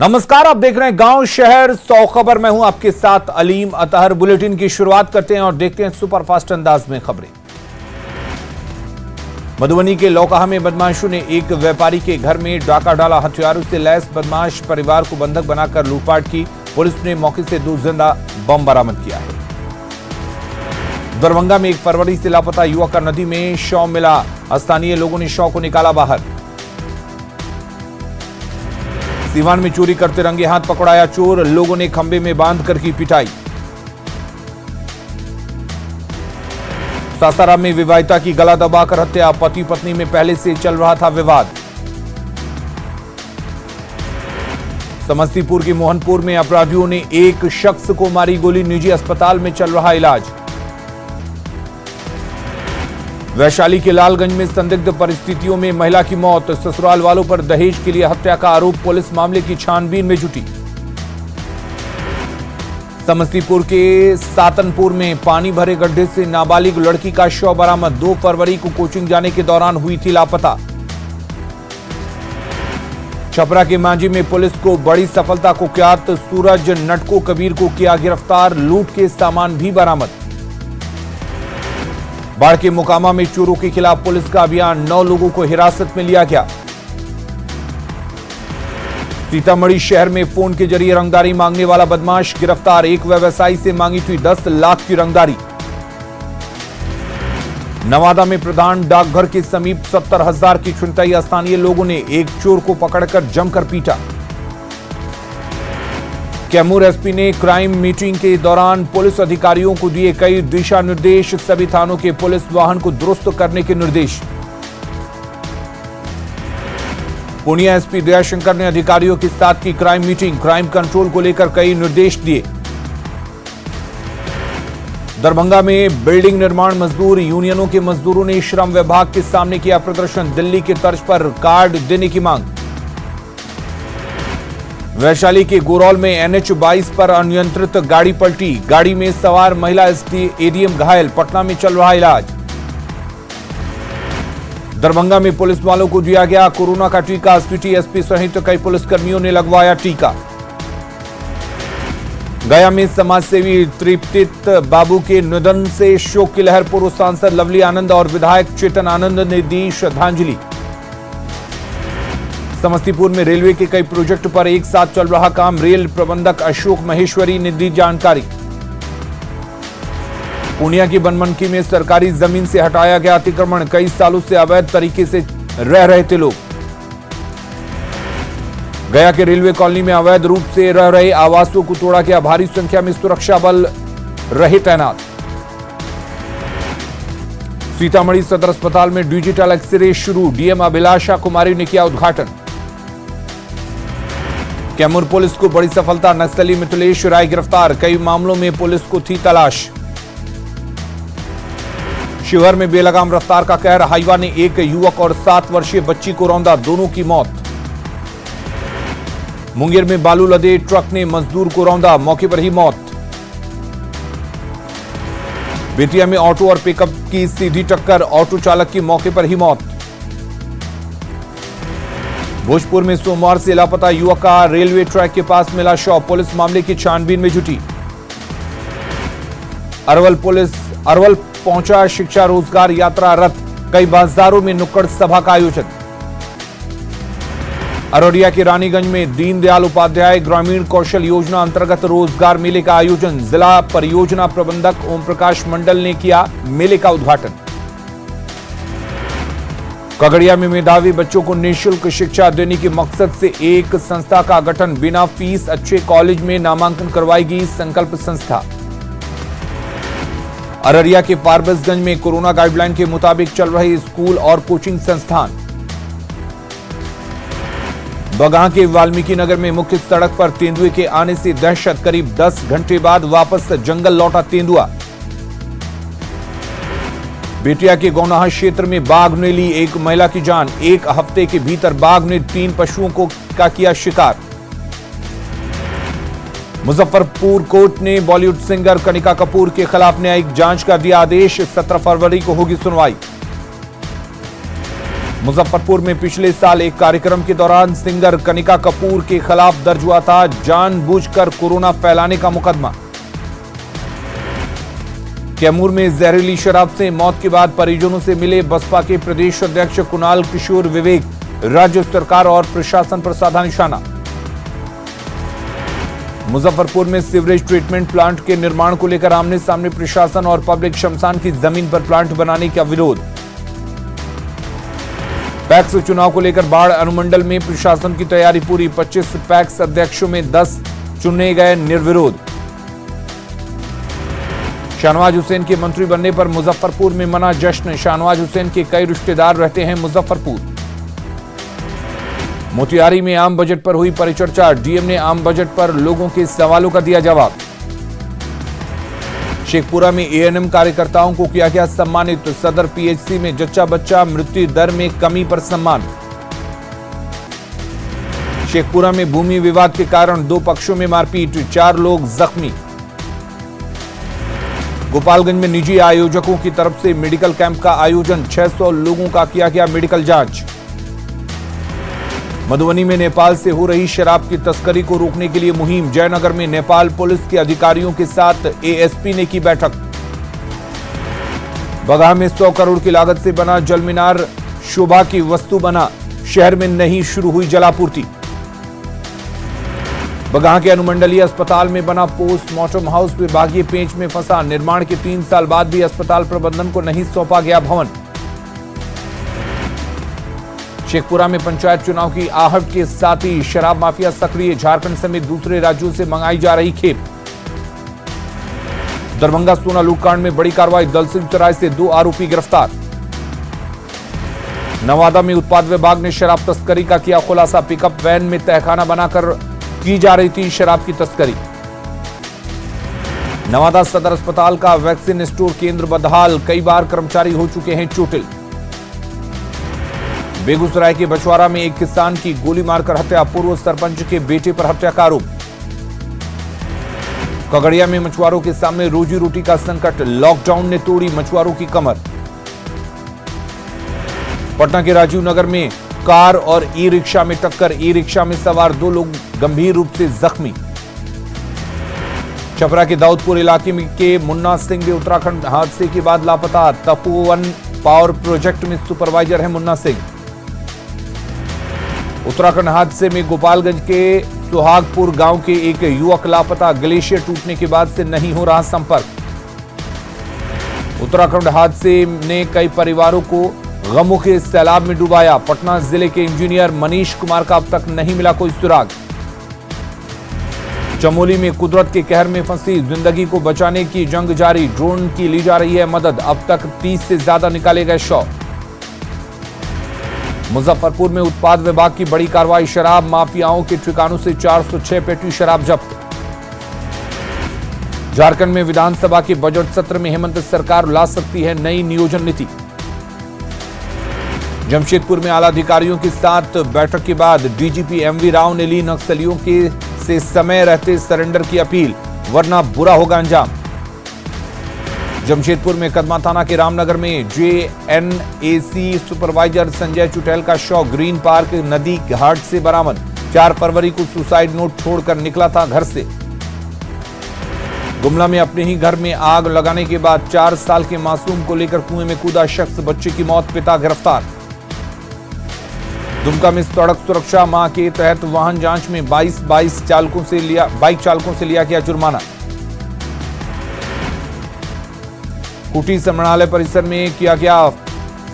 नमस्कार, आप देख रहे हैं गांव शहर 100 खबर। मैं हूं आपके साथ अलीम अतहर। बुलेटिन की शुरुआत करते हैं और देखते हैं सुपरफास्ट अंदाज में खबरें। मधुबनी के लौकाहा में बदमाशों ने एक व्यापारी के घर में डाका डाला। हथियारों से लैस बदमाश परिवार को बंधक बनाकर लूटपाट की। पुलिस ने मौके से 2 जिंदा बम बरामद किया है। दरभंगा में 1 फरवरी से लापता युवक का नदी में शव मिला। स्थानीय लोगों ने शव को निकाला बाहर। सीवान में चोरी करते रंगे हाथ पकड़ाया चोर। लोगों ने खंबे में बांधकर की पिटाई। सासाराम में विवाहिता की गला दबाकर हत्या। पति पत्नी में पहले से चल रहा था विवाद। समस्तीपुर के मोहनपुर में अपराधियों ने एक शख्स को मारी गोली। निजी अस्पताल में चल रहा इलाज। वैशाली के लालगंज में संदिग्ध परिस्थितियों में महिला की मौत। ससुराल वालों पर दहेज के लिए हत्या का आरोप। पुलिस मामले की छानबीन में जुटी। समस्तीपुर के सातनपुर में पानी भरे गड्ढे से नाबालिग लड़की का शव बरामद। 2 फरवरी को कोचिंग जाने के दौरान हुई थी लापता। छपरा के मांझी में पुलिस को बड़ी सफलता कुख्यात सूरज नटको कबीर को किया गिरफ्तार। लूट के सामान भी बरामद। बाढ़ के मोकामा में चोरों के खिलाफ पुलिस का अभियान। 9 लोगों को हिरासत में लिया गया। सीतामढ़ी शहर में फोन के जरिए रंगदारी मांगने वाला बदमाश गिरफ्तार। एक व्यवसायी से मांगी थी 10 लाख की रंगदारी। नवादा में प्रधान डाकघर के समीप 70,000 की छिनताई। स्थानीय लोगों ने एक चोर को पकड़कर जमकर पीटा। कैमूर एसपी ने क्राइम मीटिंग के दौरान पुलिस अधिकारियों को दिए कई दिशा निर्देश। सभी थानों के पुलिस वाहन को दुरुस्त करने के निर्देश। पूर्णिया एसपी दयाशंकर ने अधिकारियों के साथ की क्राइम मीटिंग। क्राइम कंट्रोल को लेकर कई निर्देश दिए। दरभंगा में बिल्डिंग निर्माण मजदूर यूनियनों के मजदूरों ने श्रम विभाग के सामने किया प्रदर्शन। दिल्ली के तर्ज पर कार्ड देने की मांग। वैशाली के गोरौल में NH 22 पर अनियंत्रित गाड़ी पलटी। गाड़ी में सवार महिला एडीएम घायल। पटना में चल रहा इलाज। दरभंगा में पुलिस वालों को दिया गया कोरोना का टीका। सिटी एसपी सहित कई पुलिसकर्मियों ने लगवाया टीका। गया में समाजसेवी तृप्तित बाबू के निधन से शोक की लहर। पूर्व सांसद लवली आनंद और विधायक चेतन आनंद ने दी श्रद्धांजलि। समस्तीपुर में रेलवे के कई प्रोजेक्ट पर एक साथ चल रहा काम। रेल प्रबंधक अशोक महेश्वरी ने दी जानकारी। पूर्णिया की बनमनखी में सरकारी जमीन से हटाया गया अतिक्रमण। कई सालों से अवैध तरीके से रह रहे थे लोग। गया के रेलवे कॉलोनी में अवैध रूप से रह रहे आवासों को तोड़ा गया। भारी संख्या में सुरक्षा बल रहे तैनात। सीतामढ़ी सदर अस्पताल में डिजिटल एक्सरे शुरू। डीएम अभिलाषा कुमारी ने किया उद्घाटन। कैमूर पुलिस को बड़ी सफलता। नक्सली मिथिलेश राय गिरफ्तार। कई मामलों में पुलिस को थी तलाश। शिवहर में बेलगाम रफ्तार का कहर। हाईवा ने एक युवक और 7 वर्षीय बच्ची को रौंदा। दोनों की मौत। मुंगेर में बालू लदे ट्रक ने मजदूर को रौंदा। मौके पर ही मौत। बेतिया में ऑटो और पिकअप की सीधी टक्कर। ऑटो चालक की मौके पर ही मौत। भोजपुर में सोमवार से लापता युवक का रेलवे ट्रैक के पास मिला शव। पुलिस मामले की छानबीन में जुटी। अरवल पहुंचा शिक्षा रोजगार यात्रा रथ। कई बाजारों में नुक्कड़ सभा का आयोजन। अररिया के रानीगंज में दीनदयाल उपाध्याय ग्रामीण कौशल योजना अंतर्गत रोजगार मेले का आयोजन। जिला परियोजना प्रबंधक ओम प्रकाश मंडल ने किया मेले का उद्घाटन। खगड़िया में मेधावी बच्चों को निःशुल्क शिक्षा देने के मकसद से एक संस्था का गठन। बिना फीस अच्छे कॉलेज में नामांकन करवाएगी संकल्प संस्था। अररिया के पारबसगंज में कोरोना गाइडलाइन के मुताबिक चल रहे स्कूल और कोचिंग संस्थान। बगहा के वाल्मीकि नगर में मुख्य सड़क पर तेंदुए के आने से दहशत। करीब 10 घंटे बाद वापस जंगल लौटा तेंदुआ। बेटिया के गौनाहा क्षेत्र में बाघ ने ली एक महिला की जान। 1 हफ्ते के भीतर बाघ ने 3 पशुओं का किया शिकार। मुजफ्फरपुर कोर्ट ने बॉलीवुड सिंगर कनिका कपूर के खिलाफ न्यायिक जांच का दिया आदेश। 17 फरवरी को होगी सुनवाई। मुजफ्फरपुर में पिछले साल एक कार्यक्रम के दौरान सिंगर कनिका कपूर के खिलाफ दर्ज हुआ था जानबूझकर कोरोना फैलाने का मुकदमा। कैमूर में जहरीली शराब से मौत के बाद परिजनों से मिले बसपा के प्रदेश अध्यक्ष कुणाल किशोर विवेक, राज्य सरकार और प्रशासन पर साधा निशाना। मुजफ्फरपुर में सीवरेज ट्रीटमेंट प्लांट के निर्माण को लेकर आमने सामने प्रशासन और पब्लिक शमशान की जमीन पर प्लांट बनाने का विरोध। पैक्स चुनाव को लेकर बाढ़ अनुमंडल में प्रशासन की तैयारी पूरी, 25 पैक्स अध्यक्षों में 10 चुने गए निर्विरोध। शाहनवाज हुसैन के मंत्री बनने पर मुजफ्फरपुर में मना जश्न, शाहनवाज हुसैन के कई रिश्तेदार रहते हैं मुजफ्फरपुर। मोतिहारी में आम बजट पर हुई परिचर्चा, डीएम ने आम बजट पर लोगों के सवालों का दिया जवाब। शेखपुरा में एएनएम कार्यकर्ताओं को किया गया सम्मानित, सदर पीएचसी में जच्चा बच्चा मृत्यु दर में कमी पर सम्मान। शेखपुरा में भूमि विवाद के कारण 2 पक्षों में मारपीट, 4 लोग जख्मी। गोपालगंज में निजी आयोजकों की तरफ से मेडिकल कैंप का आयोजन, 600 लोगों का किया गया मेडिकल जांच। मधुबनी में नेपाल से हो रही शराब की तस्करी को रोकने के लिए मुहिम, जयनगर में नेपाल पुलिस के अधिकारियों के साथ एएसपी ने की बैठक। बगहा में 100 करोड़ की लागत से बना जल मीनार शोभा की वस्तु बना, शहर में नहीं शुरू हुई जलापूर्ति। बगहा के अनुमंडलीय अस्पताल में बना पोस्टमार्टम हाउस विभागीय पेंच में फंसा, निर्माण के 3 साल बाद भी अस्पताल प्रबंधन को नहीं सौंपा गया भवन। शेखपुरा में पंचायत चुनाव की आहट के साथ ही शराब माफिया सक्रिय, झारखंड समेत दूसरे राज्यों से मंगाई जा रही खेप। दरभंगा सोना लूटकांड में बड़ी कार्रवाई, दलसिंह सराय से 2 आरोपी गिरफ्तार। नवादा में उत्पाद विभाग ने शराब तस्करी का किया खुलासा, पिकअप वैन में तहखाना बनाकर की जा रही थी शराब की तस्करी। नवादा सदर अस्पताल का वैक्सीन स्टोर केंद्र बदहाल, कई बार कर्मचारी हो चुके हैं चोटिल। बेगूसराय के बछवाड़ा में एक किसान की गोली मारकर हत्या, पूर्व सरपंच के बेटे पर हत्या का आरोप। खगड़िया में मछुआरों के सामने रोजी रोटी का संकट, लॉकडाउन ने तोड़ी मछुआरों की कमर। पटना के राजीव नगर में कार और ई रिक्शा में टक्कर, ई रिक्शा में सवार 2 लोग गंभीर रूप से जख्मी। छपरा के दाऊदपुर इलाके के मुन्ना सिंह भी उत्तराखंड हादसे के बाद लापता, तपोवन पावर प्रोजेक्ट में सुपरवाइजर है मुन्ना सिंह। उत्तराखंड हादसे में गोपालगंज के सुहागपुर गांव के एक युवक लापता, ग्लेशियर टूटने के बाद से नहीं हो रहा संपर्क। उत्तराखंड हादसे ने कई परिवारों को गमों के सैलाब में डुबाया, पटना जिले के इंजीनियर मनीष कुमार का अब तक नहीं मिला कोई सुराग। चमोली में कुदरत के कहर में फंसी जिंदगी को बचाने की जंग जारी, ड्रोन की ली जा रही है मदद, अब तक 30 से ज्यादा निकाले गए शव। मुजफ्फरपुर में उत्पाद विभाग की बड़ी कार्रवाई, शराब माफियाओं के ठिकानों से 406 पेटी शराब जब्त। झारखंड में विधानसभा के बजट सत्र में हेमंत सरकार ला सकती है नई नियोजन नीति। जमशेदपुर में आला अधिकारियों के साथ बैठक के बाद डीजीपी एमवी राव ने ली नक्सलियों से समय रहते सरेंडर की अपील, वरना बुरा होगा अंजाम। जमशेदपुर में कदमा थाना के रामनगर में जेएनएसी सुपरवाइजर संजय चुटेल का शव ग्रीन पार्क नदी घाट से बरामद, 4 फरवरी को सुसाइड नोट छोड़कर निकला था घर से। गुमला में अपने ही घर में आग लगाने के बाद 4 साल के मासूम को लेकर कुएं में कूदा शख्स, बच्चे की मौत, पिता गिरफ्तार। दुमका में सड़क सुरक्षा माह के तहत वाहन जांच में 22 बाइक चालकों से लिया गया जुर्माना। कुटी संग्रहालय परिसर में किया गया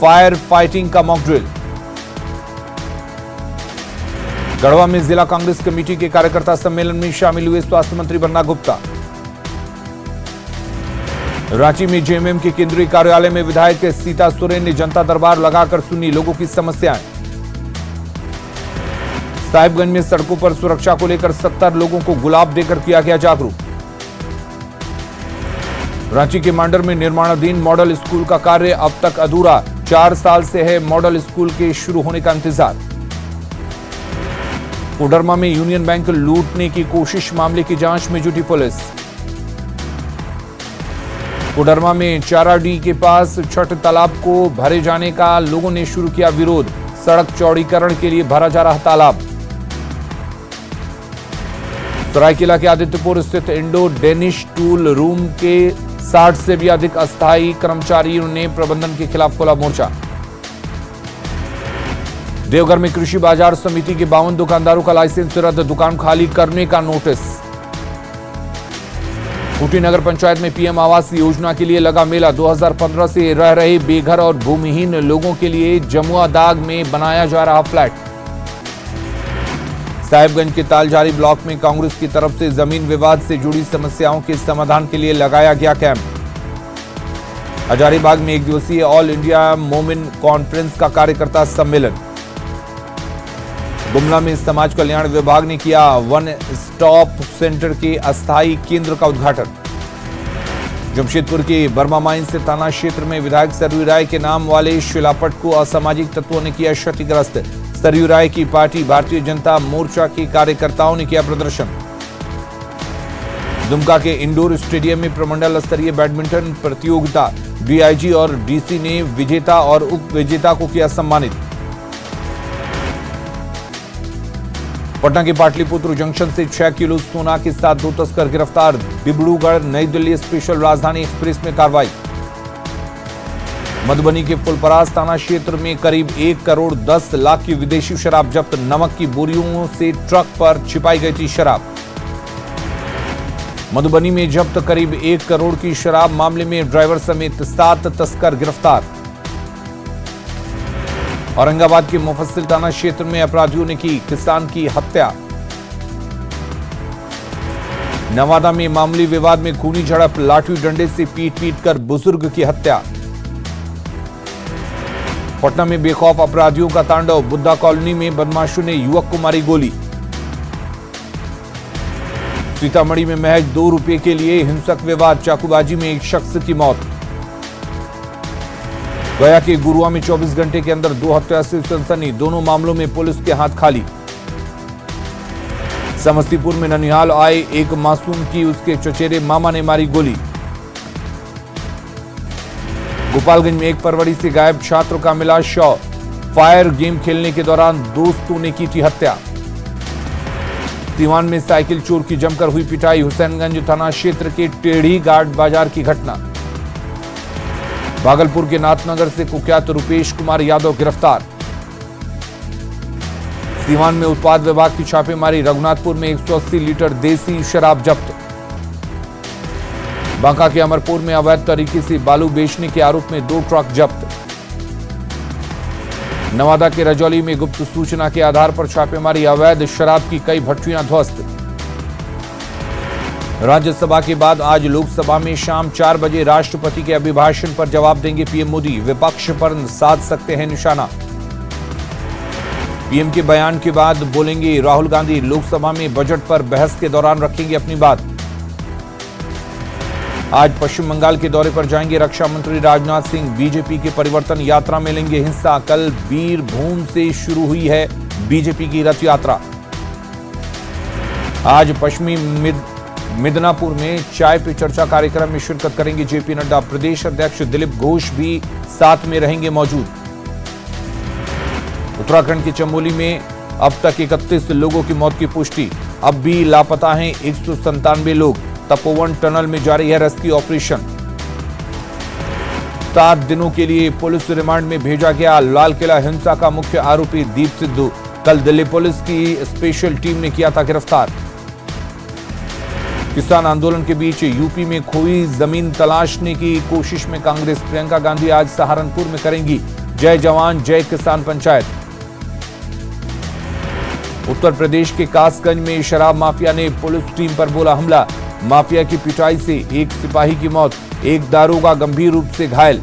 फायर फाइटिंग का मॉक ड्रिल। गढ़वा में जिला कांग्रेस कमेटी के कार्यकर्ता सम्मेलन में शामिल हुए स्वास्थ्य मंत्री बन्ना गुप्ता। रांची में जेएमएम के केंद्रीय कार्यालय में विधायक सीता सोरेन ने जनता दरबार लगाकर सुनी लोगों की समस्याएं। साहिबगंज में सड़कों पर सुरक्षा को लेकर 70 लोगों को गुलाब देकर किया गया जागरूक। रांची के मांडर में निर्माणाधीन मॉडल स्कूल का कार्य अब तक अधूरा, 4 साल से है मॉडल स्कूल के शुरू होने का इंतजार। कोडरमा में यूनियन बैंक लूटने की कोशिश मामले की जांच में जुटी पुलिस। कोडरमा में चाराडी के पास छठ तालाब को भरे जाने का लोगों ने शुरू किया विरोध। सड़क चौड़ीकरण के लिए भरा जा रहा तालाब। सरायकेला के आदित्यपुर स्थित इंडो डेनिश टूल रूम के 60 से भी अधिक अस्थायी कर्मचारियों ने प्रबंधन के खिलाफ खोला मोर्चा। देवघर में कृषि बाजार समिति के 52 दुकानदारों का लाइसेंस रद्द, दुकान खाली करने का नोटिस। खूंटी नगर पंचायत में पीएम आवास योजना के लिए लगा मेला। 2015 से रह रहे बेघर और भूमिहीन लोगों के लिए जमुआ दाग में बनाया जा रहा फ्लैट। साहिबगंज के तालजारी ब्लॉक में कांग्रेस की तरफ से जमीन विवाद से जुड़ी समस्याओं के समाधान के लिए लगाया गया कैंप। हजारीबाग में 1 दिवसीय ऑल इंडिया मोमिन कॉन्फ्रेंस का कार्यकर्ता सम्मेलन। गुमला में समाज कल्याण विभाग ने किया वन स्टॉप सेंटर के अस्थायी केंद्र का उद्घाटन। जमशेदपुर के बर्मा माइंस थाना क्षेत्र में विधायक सरयू राय के नाम वाले शिलापट को असामाजिक तत्वों ने किया क्षतिग्रस्त। सरयू राय की पार्टी भारतीय जनता मोर्चा के कार्यकर्ताओं ने किया प्रदर्शन। दुमका के इंडोर स्टेडियम में प्रमंडल स्तरीय बैडमिंटन प्रतियोगिता। डीआईजी और डीसी ने विजेता और उप विजेता को किया सम्मानित। पटना के पाटलिपुत्र जंक्शन से 6 किलो सोना के साथ 2 तस्कर गिरफ्तार। डिब्रूगढ़ नई दिल्ली स्पेशल राजधानी एक्सप्रेस में कार्रवाई। मधुबनी के फुलपरास थाना क्षेत्र में करीब 1 करोड़ 10 लाख की विदेशी शराब जब्त। नमक की बोरियों से ट्रक पर छिपाई गई थी शराब। मधुबनी में जब्त करीब 1 करोड़ की शराब मामले में ड्राइवर समेत 7 तस्कर गिरफ्तार। औरंगाबाद के मुफस्सिल थाना क्षेत्र में अपराधियों ने की किसान की हत्या। नवादा में मामूली विवाद में खूनी झड़प, लाठी डंडे से पीट कर बुजुर्ग की हत्या। पटना में बेखौफ अपराधियों का तांडव, बुद्धा कॉलोनी में बदमाशों ने युवक को मारी गोली। सीतामढ़ी में महज 2 रुपए के लिए हिंसक विवाद, चाकूबाजी में एक शख्स की मौत। गया के गुरुआ में 24 घंटे के अंदर 2 हत्या से सनसनी, दोनों मामलों में पुलिस के हाथ खाली। समस्तीपुर में ननिहाल आए एक मासूम की उसके चचेरे मामा ने मारी गोली। गोपालगंज में 1 फरवरी से गायब छात्र का मिला शव, फायर गेम खेलने के दौरान दोस्तों ने की थी हत्या। सीवान में साइकिल चोर की जमकर हुई पिटाई, हुसैनगंज थाना क्षेत्र के टेढ़ी घाट बाजार की घटना। भागलपुर के नाथनगर से कुख्यात रुपेश कुमार यादव गिरफ्तार। सीवान में उत्पाद विभाग की छापेमारी, रघुनाथपुर में 180 लीटर देसी शराब जब्त। बांका के अमरपुर में अवैध तरीके से बालू बेचने के आरोप में 2 ट्रक जब्त। नवादा के रजौली में गुप्त सूचना के आधार पर छापेमारी, अवैध शराब की कई भट्टियां ध्वस्त। राज्यसभा के बाद आज लोकसभा में शाम 4 बजे राष्ट्रपति के अभिभाषण पर जवाब देंगे पीएम मोदी। विपक्ष पर साध सकते हैं निशाना। पीएम के बयान के बाद बोलेंगे राहुल गांधी। लोकसभा में बजट पर बहस के दौरान रखेंगे अपनी बात। आज पश्चिम बंगाल के दौरे पर जाएंगे रक्षा मंत्री राजनाथ सिंह। बीजेपी के परिवर्तन यात्रा में लेंगे हिस्सा। कल बीरभूम से शुरू हुई है बीजेपी की रथ यात्रा। आज पश्चिमी मिदनापुर में चाय पे चर्चा कार्यक्रम में शिरकत करेंगे जेपी नड्डा। प्रदेश अध्यक्ष दिलीप घोष भी साथ में रहेंगे मौजूद। उत्तराखंड के चमोली में अब तक 31 लोगों की मौत की पुष्टि। अब भी लापता हैं 197 लोग। तपोवन टनल में जारी है रेस्क्यू ऑपरेशन। 7 दिनों के लिए पुलिस रिमांड में भेजा गया लाल किला हिंसा का मुख्य आरोपी दीप सिद्धू। कल दिल्ली पुलिस की स्पेशल टीम ने किया था गिरफ्तार। किसान आंदोलन के बीच यूपी में खोई जमीन तलाशने की कोशिश में कांग्रेस। प्रियंका गांधी आज सहारनपुर में करेंगी जय जवान जय किसान पंचायत। उत्तर प्रदेश के कासगंज में शराब माफिया ने पुलिस टीम पर बोला हमला। माफिया की पिटाई से एक सिपाही की मौत, एक दारोगा गंभीर रूप से घायल।